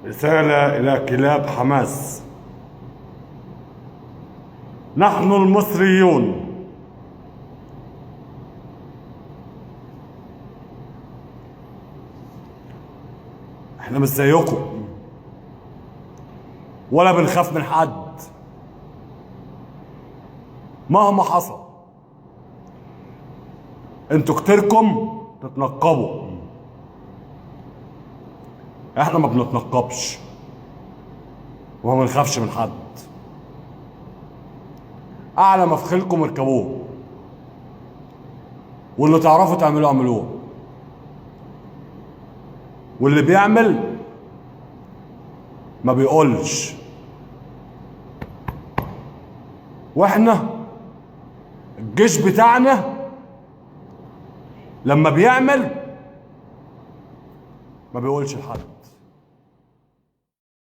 رسالة إلى كلاب حماس. نحن المصريون احنا مش زيكم ولا بنخاف من حد مهما حصل. انتوا كتيركم تتنقبوا، احنا ما بنتنقبش وما بنخافش من حد. اعلى ما في خيلكم اركبوه، واللي تعرفوا تعملوه اعملوه، واللي بيعمل ما بيقولش. واحنا الجيش بتاعنا لما بيعمل ما بيقولش لحد.